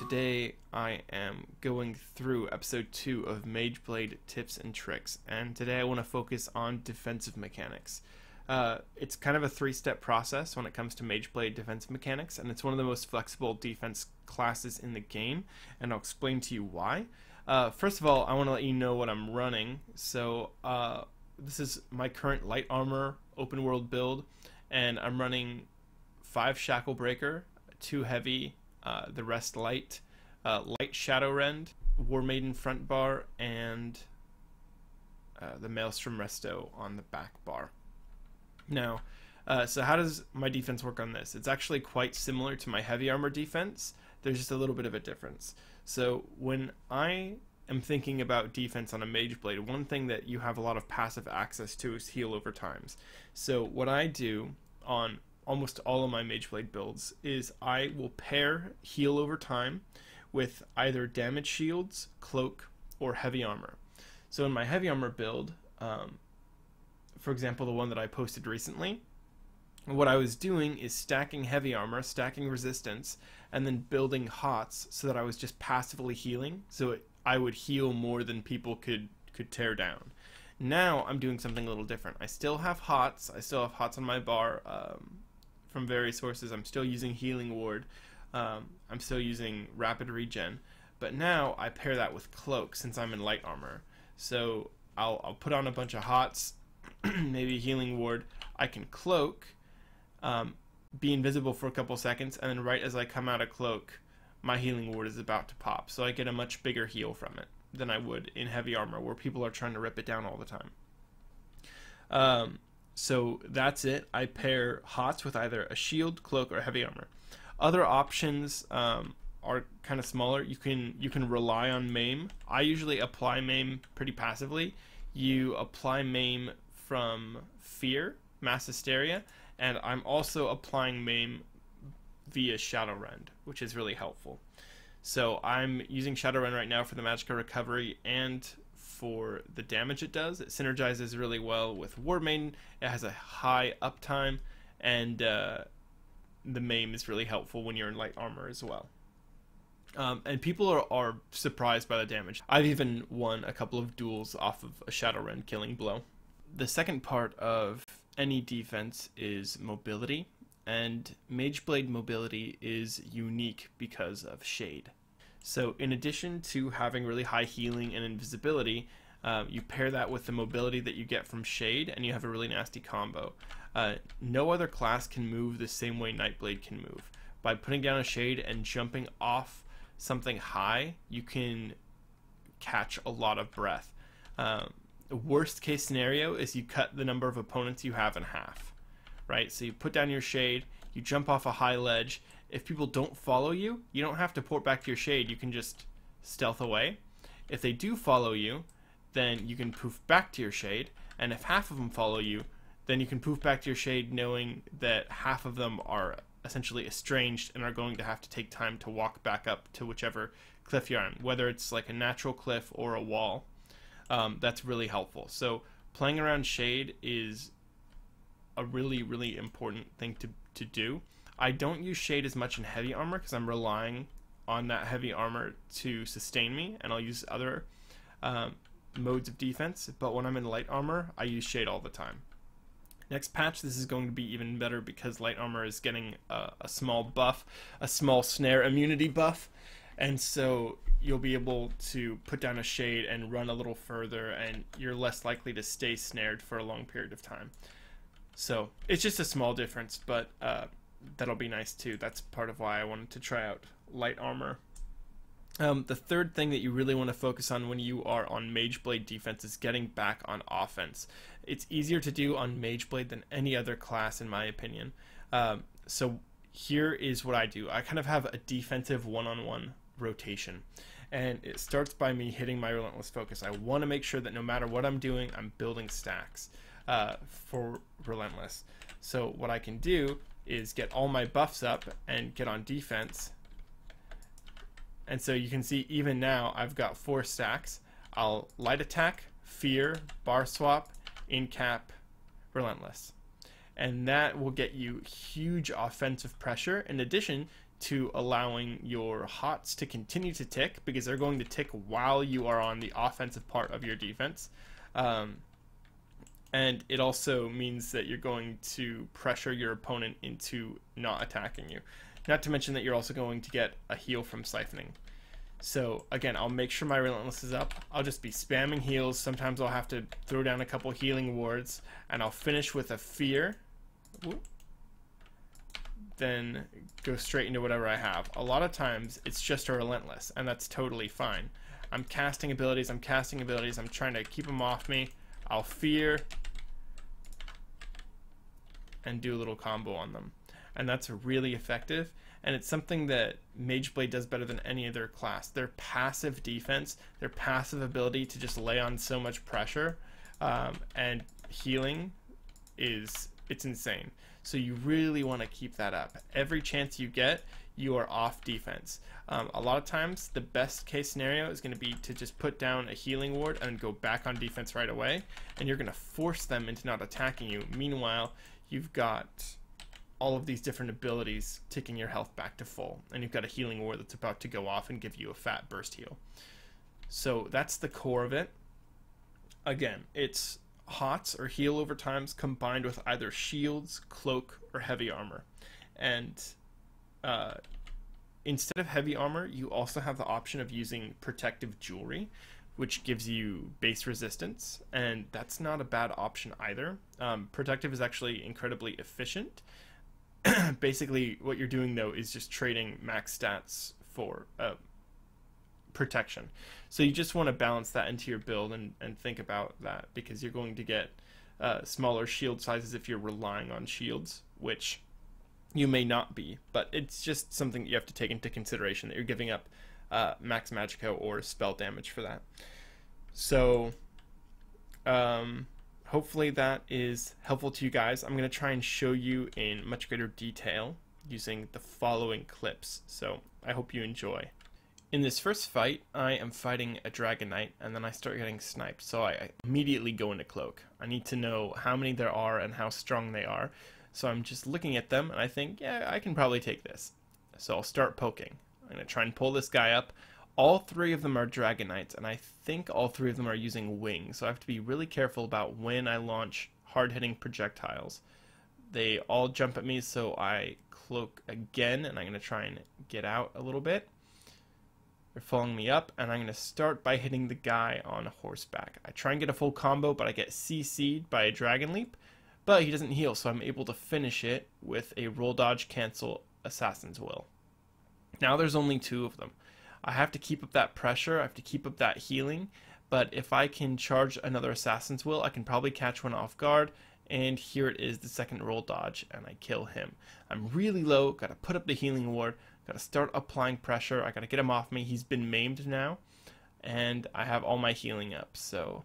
Today I am going through episode 2 of Mageblade tips and tricks, and today I want to focus on defensive mechanics. It's kind of a 3-step process when it comes to Mageblade defensive mechanics, and it's one of the most flexible defense classes in the game, and I'll explain to you why. First of all, I want to let you know what I'm running. So this is my current light armor open world build, and I'm running 5 Shackle Breaker, 2 heavy, the rest light, light Shadow Rend, War Maiden front bar, and the Maelstrom Resto on the back bar. Now, so how does my defense work on this? It's actually quite similar to my heavy armor defense. There's just a little bit of a difference. So when I am thinking about defense on a Mageblade, one thing that you have a lot of passive access to is heal over times. So what I do on almost all of my Mageblade builds is I will pair heal over time with either damage shields, cloak, or heavy armor. So in my heavy armor build, for example, the one that I posted recently, what I was doing is stacking heavy armor, stacking resistance, and then building HOTS so that I was just passively healing, so I would heal more than people could tear down. Now I'm doing something a little different. I still have HOTS. I still have HOTS on my bar from various sources. I'm still using Healing Ward. I'm still using Rapid Regen. But now I pair that with Cloak since I'm in light armor. So I'll put on a bunch of HOTS, maybe Healing Ward. I can Cloak, be invisible for a couple seconds, and then right as I come out of Cloak, my Healing Ward is about to pop. So I get a much bigger heal from it than I would in heavy armor where people are trying to rip it down all the time. So that's it. I pair HOTS with either a shield, cloak, or heavy armor. Other options are kind of smaller. You can rely on Maim. I usually apply Maim pretty passively. You apply Maim from Fear, Mass Hysteria, and I'm also applying Maim via Shadow Rend, which is really helpful. So I'm using Shadow Rend right now for the Magicka recovery and for the damage it does. It synergizes really well with War Maiden. It has a high uptime, and the Maim is really helpful when you're in light armor as well. And people are surprised by the damage. I've even won a couple of duels off of a Shadow Rend killing blow. The second part of any defense is mobility, and Mageblade mobility is unique because of Shade. So in addition to having really high healing and invisibility, you pair that with the mobility that you get from Shade, and you have a really nasty combo. No other class can move the same way Nightblade can move. By putting down a Shade and jumping off something high, you can catch a lot of breath. The worst case scenario is you cut the number of opponents you have in half, right? So you put down your Shade, you jump off a high ledge. If people don't follow you, you don't have to port back to your Shade. You can just stealth away. If they do follow you, then you can poof back to your Shade. And if half of them follow you, then you can poof back to your Shade knowing that half of them are essentially estranged and are going to have to take time to walk back up to whichever cliff you're on, whether it's like a natural cliff or a wall. That's really helpful. So playing around Shade is a really, really important thing to do. I don't use Shade as much in heavy armor because I'm relying on that heavy armor to sustain me, and I'll use other modes of defense, but when I'm in light armor, I use Shade all the time. Next patch, this is going to be even better because light armor is getting a small buff, a small snare immunity buff, and so you'll be able to put down a Shade and run a little further, and you're less likely to stay snared for a long period of time. So it's just a small difference, but that'll be nice too. That's part of why I wanted to try out light armor. The third thing that you really want to focus on when you are on Mageblade defense is getting back on offense. It's easier to do on Mageblade than any other class in my opinion. So here is what I do. I kind of have a defensive one-on-one rotation, and it starts by me hitting my Relentless Focus. I want to make sure that no matter what I'm doing, I'm building stacks for Relentless. So what I can do is get all my buffs up and get on defense. And so you can see even now I've got 4 stacks. I'll light attack, fear, bar swap, incap, relentless. And that will get you huge offensive pressure in addition to allowing your hots to continue to tick, because they're going to tick while you are on the offensive part of your defense. And it also means that you're going to pressure your opponent into not attacking you. Not to mention that you're also going to get a heal from siphoning. So again, I'll make sure my Relentless is up. I'll just be spamming heals. Sometimes I'll have to throw down a couple healing wards, and I'll finish with a Fear. Ooh. Then go straight into whatever I have. A lot of times it's just a Relentless, and that's totally fine. I'm casting abilities, I'm trying to keep them off me. I'll Fear and do a little combo on them. And that's really effective, and it's something that Mageblade does better than any other class. Their passive defense, their passive ability to just lay on so much pressure and healing it's insane. So you really want to keep that up. Every chance you get, you are off defense. A lot of times, the best case scenario is going to be to just put down a healing ward and go back on defense right away, and you're going to force them into not attacking you. Meanwhile, you've got all of these different abilities ticking your health back to full, and you've got a healing ward that's about to go off and give you a fat burst heal. So that's the core of it. Again, it's hots or heal over times combined with either shields, cloak, or heavy armor. And instead of heavy armor, you also have the option of using protective jewelry, which gives you base resistance, and that's not a bad option either. Protective is actually incredibly efficient. Basically, what you're doing, though, is just trading max stats for protection. So you just want to balance that into your build and think about that, because you're going to get smaller shield sizes if you're relying on shields, which you may not be, but it's just something that you have to take into consideration, that you're giving up max Magicka or spell damage for that. So hopefully that is helpful to you guys. I'm going to try and show you in much greater detail using the following clips, so I hope you enjoy. In this first fight, I am fighting a Dragon Knight, and then I start getting sniped, so I immediately go into Cloak. I need to know how many there are and how strong they are, so I'm just looking at them, and I think, yeah, I can probably take this. So I'll start poking. I'm going to try and pull this guy up. All three of them are Dragon Knights, and I think all three of them are using wings, so I have to be really careful about when I launch hard-hitting projectiles. They all jump at me, so I cloak again, and I'm going to try and get out a little bit. They're following me up, and I'm going to start by hitting the guy on horseback. I try and get a full combo, but I get CC'd by a Dragon Leap, but he doesn't heal, so I'm able to finish it with a roll dodge cancel Assassin's Will. Now there's only two of them. I have to keep up that pressure, I have to keep up that healing, but if I can charge another Assassin's Will, I can probably catch one off guard, and here it is, the second roll dodge, and I kill him. I'm really low, gotta put up the healing ward, gotta start applying pressure, I gotta get him off me. He's been maimed now, and I have all my healing up, so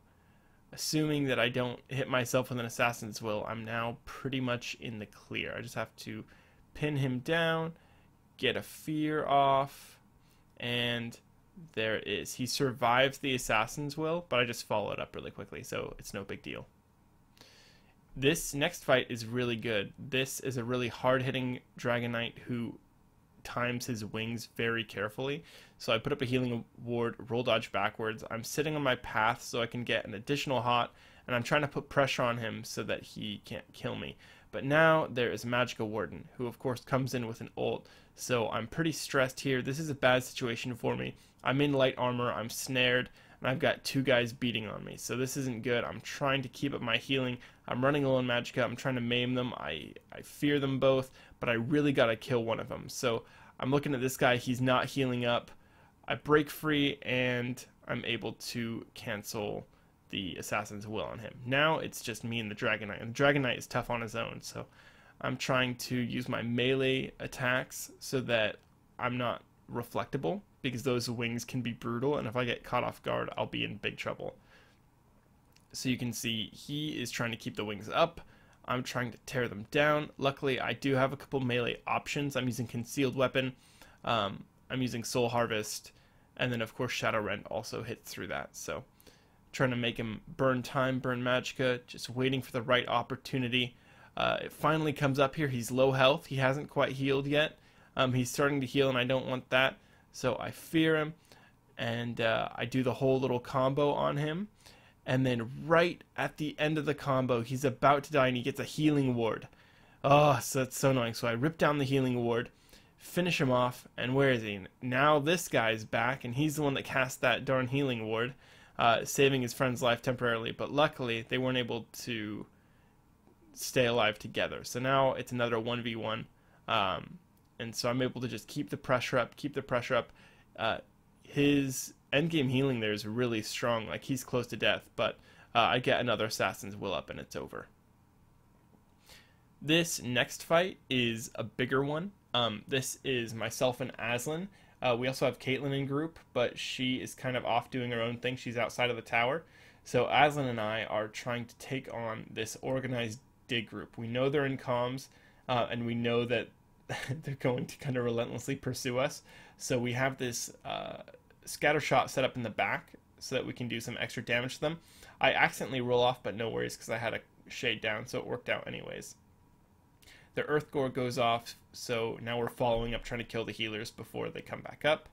assuming that I don't hit myself with an Assassin's Will, I'm now pretty much in the clear. I just have to pin him down, get a Fear off, and there it is. He survives the Assassin's Will, but I just follow it up really quickly, so it's no big deal. This next fight is really good. This is a really hard-hitting Dragon Knight who times his wings very carefully. So I put up a healing ward, roll dodge backwards. I'm sitting on my path so I can get an additional hot, and I'm trying to put pressure on him so that he can't kill me. But now there is Magicka Warden, who of course comes in with an ult, so I'm pretty stressed here. This is a bad situation for me. I'm in light armor, I'm snared, and I've got two guys beating on me, so this isn't good. I'm trying to keep up my healing. I'm running low on Magicka, I'm trying to maim them. I fear them both, but I really gotta kill one of them. So I'm looking at this guy, he's not healing up. I break free, and I'm able to cancel the Assassin's Will on him. Now it's just me and the Dragon Knight, and the Dragon Knight is tough on his own, so I'm trying to use my melee attacks so that I'm not reflectable, because those wings can be brutal, and if I get caught off guard, I'll be in big trouble. So you can see he is trying to keep the wings up. I'm trying to tear them down. Luckily, I do have a couple melee options. I'm using Concealed Weapon, I'm using Soul Harvest, and then of course Shadow Rend also hits through that. So trying to make him burn time, burn Magicka, just waiting for the right opportunity. It finally comes up here. He's low health. He hasn't quite healed yet. He's starting to heal, and I don't want that, so I fear him, and I do the whole little combo on him. And then right at the end of the combo, he's about to die, and he gets a healing ward. Oh, so that's so annoying. So I rip down the healing ward, finish him off, and where is he? Now this guy's back, and he's the one that cast that darn healing ward, saving his friend's life temporarily. But luckily, they weren't able to stay alive together. So now it's another 1v1. And so I'm able to just keep the pressure up, his endgame healing there is really strong. Like, he's close to death, but I get another Assassin's Will up, and it's over. This next fight is a bigger one. This is myself and Aslan. We also have Caitlyn in group, but she is kind of off doing her own thing. She's outside of the tower. So Aslan and I are trying to take on this organized dig group. We know they're in comms, and we know that they're going to kind of relentlessly pursue us. So we have this scatter shot set up in the back so that we can do some extra damage to them. I accidentally roll off, but no worries, because I had a shade down, so it worked out anyways. The Earth Gore goes off, so now we're following up, trying to kill the healers before they come back up.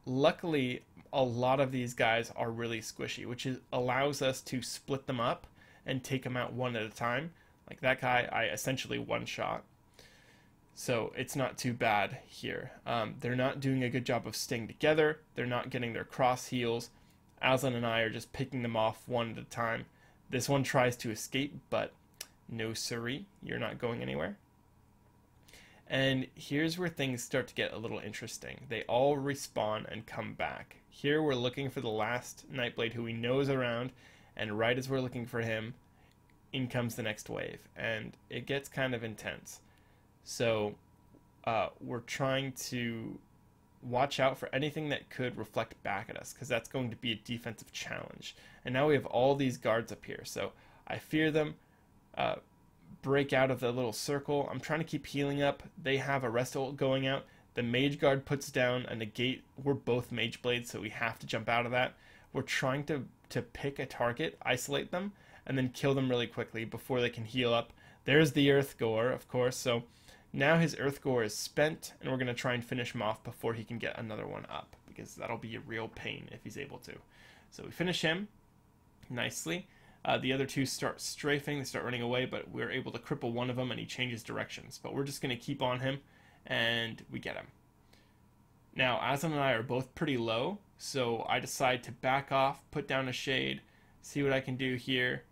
Luckily, a lot of these guys are really squishy, which allows us to split them up and take them out one at a time. Like that guy, I essentially one-shot. So it's not too bad here. They're not doing a good job of staying together. They're not getting their cross heals. Aslan and I are just picking them off one at a time. This one tries to escape, but no siree, you're not going anywhere. And here's where things start to get a little interesting. They all respawn and come back. Here we're looking for the last Nightblade who we know is around, and right as we're looking for him, in comes the next wave, and it gets kind of intense. So we're trying to watch out for anything that could reflect back at us, because that's going to be a defensive challenge. And now we have all these guards up here, so I fear them. Break out of the little circle. I'm trying to keep healing up. They have a rest ult going out. The mage guard puts down a negate. We're both Mageblade, so we have to jump out of that. We're trying to pick a target, isolate them, and then kill them really quickly before they can heal up. There's the Earth Gore, of course, so now his Earth Gore is spent, and we're going to try and finish him off before he can get another one up, because that'll be a real pain if he's able to. So we finish him nicely. The other two start strafing, they start running away, but we're able to cripple one of them, and he changes directions. But we're just going to keep on him, and we get him. Now, Aslan and I are both pretty low, so I decide to back off, put down a shade, see what I can do here.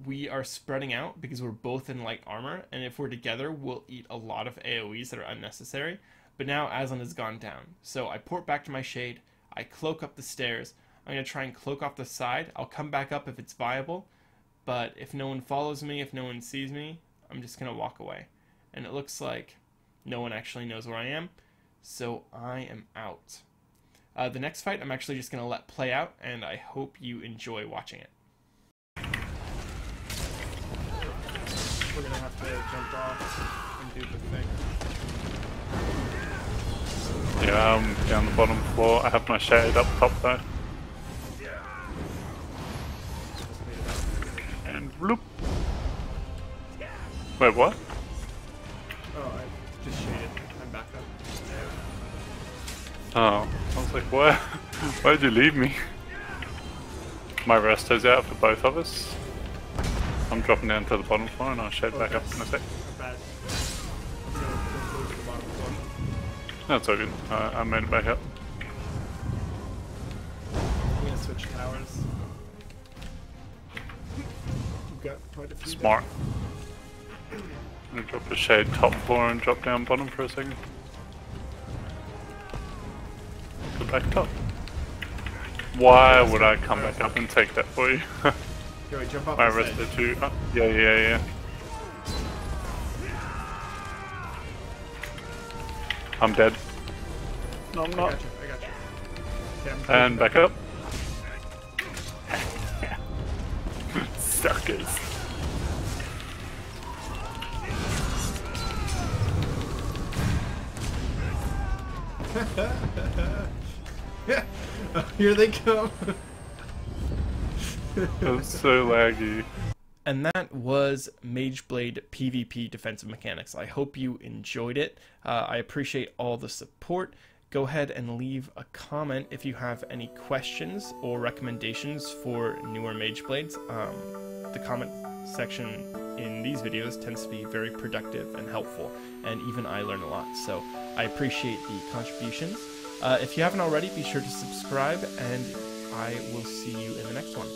We are spreading out because we're both in light armor, and if we're together, we'll eat a lot of AoEs that are unnecessary. But now Aslan has gone down, so I port back to my shade, I cloak up the stairs. I'm going to try and cloak off the side. I'll come back up if it's viable, but if no one follows me, if no one sees me, I'm just going to walk away. And it looks like no one actually knows where I am, so I am out. The next fight I'm actually just going to let play out, and I hope you enjoy watching it. We're going to have to jump off and do the thing. Yeah, I'm down the bottom floor. I have my shade up top though. And bloop. Wait, what? Oh, I just shaded. I'm back up. Oh, I was like, why? Why'd you leave me? My resto's out for both of us. I'm dropping down to the bottom floor and I'll shade back up in a sec. No, it's all good. I made it back up. I'm gonna switch towers. You've got quite a few. Smart. I'm gonna drop a shade top floor and drop down bottom for a second. Go back top. Why would I come back up and take that for you? Here, jump off My the resto side. too. Oh, yeah. I'm dead. No, I'm not. I got you. Okay, And back up. Suckers. Here they come. That's so laggy. And that was Mageblade PvP defensive mechanics. I hope you enjoyed it. I appreciate all the support. Go ahead and leave a comment if you have any questions or recommendations for newer Mageblades. The comment section in these videos tends to be very productive and helpful, and even I learn a lot, so I appreciate the contributions. If you haven't already, be sure to subscribe, and I will see you in the next one.